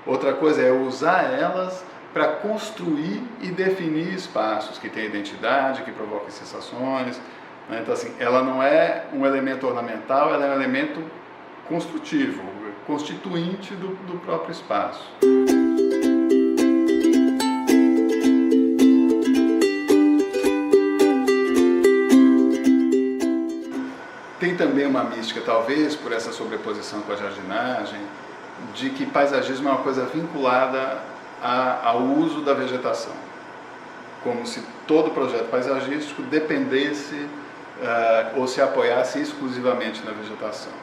Outra coisa é usar elas para construir e definir espaços que têm identidade, que provoquem sensações, né? Então, assim, ela não é um elemento ornamental, ela é um elemento construtivo, constituinte do próprio espaço. Tem também uma mística, talvez por essa sobreposição com a jardinagem, de que paisagismo é uma coisa vinculada ao uso da vegetação, como se todo projeto paisagístico dependesse ou se apoiasse exclusivamente na vegetação.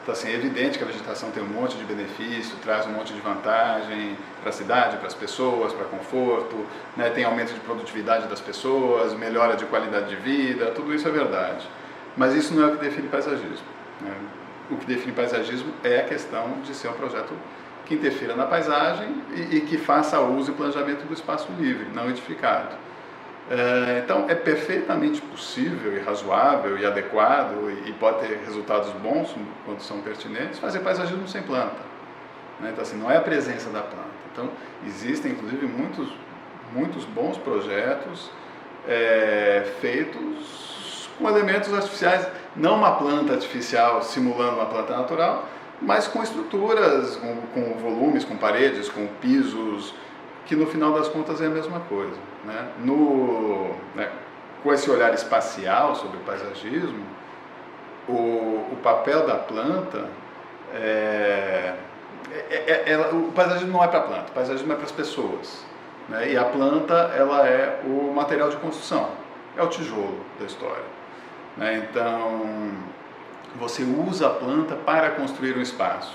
Então, assim, é evidente que a vegetação tem um monte de benefício, traz um monte de vantagem para a cidade, para as pessoas, para conforto, né? Tem aumento de produtividade das pessoas, melhora de qualidade de vida, tudo isso é verdade. Mas isso não é o que define paisagismo, né? O que define paisagismo é a questão de ser um projeto que interfira na paisagem e que faça uso e planejamento do espaço livre, não edificado. Então é perfeitamente possível e razoável e adequado e pode ter resultados bons quando são pertinentes fazer paisagismo sem planta, né? Então, assim, não é a presença da planta. Então existem inclusive muitos bons projetos feitos com elementos artificiais, não uma planta artificial simulando uma planta natural, mas com estruturas, com volumes, com paredes, com pisos, que no final das contas é a mesma coisa, né? Com esse olhar espacial sobre o paisagismo, o papel da planta o paisagismo não é para a planta, o paisagismo é para as pessoas, né? E a planta, ela é o material de construção, é o tijolo da história, né? Então você usa a planta para construir um espaço,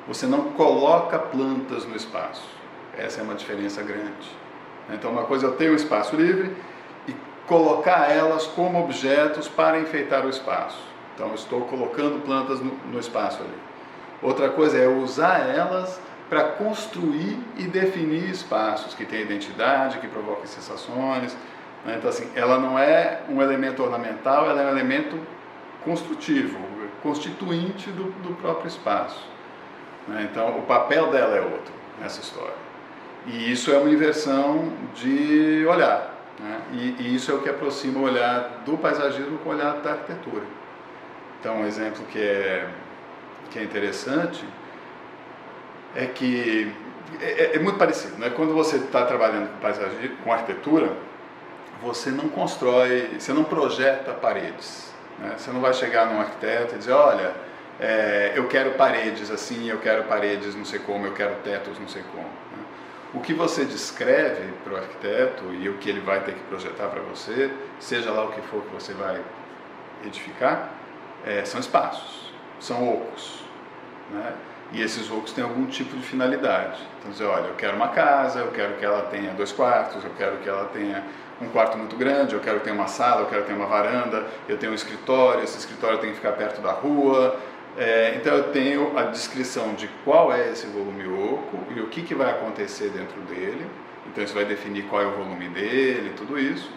você não coloca plantas no espaço. Essa é uma diferença grande. Então, uma coisa é eu ter um espaço livre e colocar elas como objetos para enfeitar o espaço. Então, eu estou colocando plantas no espaço ali. Outra coisa é eu usar elas para construir e definir espaços que têm identidade, que provoquem sensações, né? Então, assim, ela não é um elemento ornamental, ela é um elemento construtivo, constituinte do próprio espaço, né? Então, o papel dela é outro nessa história. E isso é uma inversão de olhar, né? E isso é o que aproxima o olhar do paisagismo com o olhar da arquitetura. Então, um exemplo que é interessante é que é muito parecido, né? Quando você está trabalhando com paisagismo, com arquitetura, você não constrói, você não projeta paredes, né? Você não vai chegar num arquiteto e dizer, olha, eu quero paredes assim, eu quero paredes não sei como, eu quero tetos não sei como, né? O que você descreve para o arquiteto e o que ele vai ter que projetar para você, seja lá o que for que você vai edificar, são espaços, são ocos, né? E esses ocos têm algum tipo de finalidade. Então, dizer, olha, eu quero uma casa, eu quero que ela tenha 2 quartos, eu quero que ela tenha um quarto muito grande, eu quero que tenha uma sala, eu quero que tenha uma varanda, eu tenho um escritório, esse escritório tem que ficar perto da rua. Então eu tenho a descrição de qual é esse volume oco e o que vai acontecer dentro dele. Então isso vai definir qual é o volume dele, tudo isso.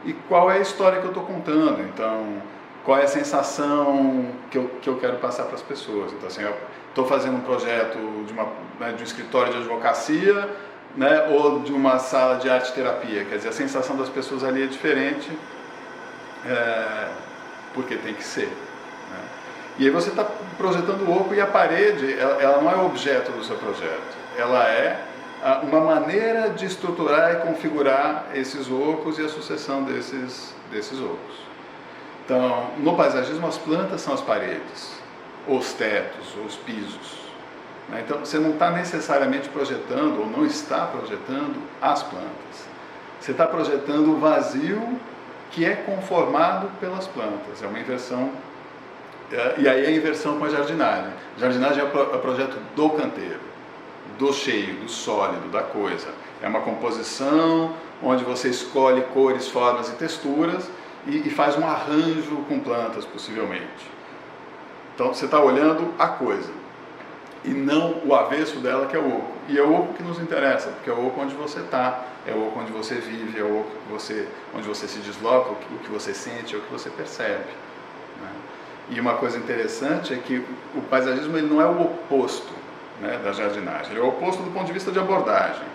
E qual é a história que eu estou contando. Então, qual é a sensação que eu quero passar para as pessoas. Então, assim, eu estou fazendo um projeto de um escritório de advocacia, né, ou de uma sala de arte-terapia. Quer dizer, a sensação das pessoas ali é diferente, porque tem que ser, né? E aí você está projetando o oco e a parede, ela não é o objeto do seu projeto. Ela é uma maneira de estruturar e configurar esses ocos e a sucessão desses ocos. Então, no paisagismo, as plantas são as paredes, os tetos, os pisos, né? Então, você não está necessariamente projetando, ou não está projetando, as plantas. Você está projetando o vazio que é conformado pelas plantas. É uma inversão, e aí a inversão com a jardinagem. A jardinagem é o projeto do canteiro, do cheio, do sólido, da coisa. É uma composição onde você escolhe cores, formas e texturas e faz um arranjo com plantas, possivelmente. Então você está olhando a coisa e não o avesso dela, que é o oco. E é o oco que nos interessa, porque é o oco onde você está, é o oco onde você vive, é o oco onde você se desloca, o que você sente, é o que você percebe, né? E uma coisa interessante é que o paisagismo ele não é o oposto né, da jardinagem. Ele é o oposto do ponto de vista de abordagem,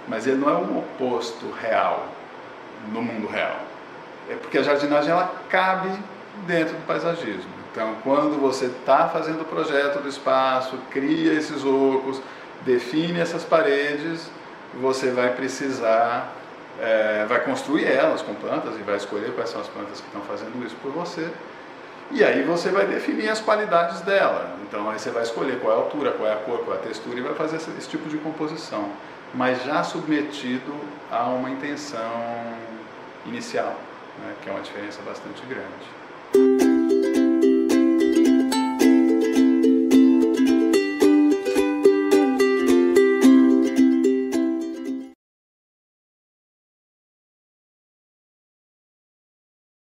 mas ele não é um oposto real, no mundo real. É porque a jardinagem ela cabe dentro do paisagismo. Então, quando você está fazendo o projeto do espaço, cria esses ocos, define essas paredes, você vai precisar, vai construir elas com plantas e vai escolher quais são as plantas que estão fazendo isso por você. E aí você vai definir as qualidades dela. Então aí você vai escolher qual é a altura, qual é a cor, qual é a textura e vai fazer esse tipo de composição. Mas já submetido a uma intenção inicial, né, que é uma diferença bastante grande.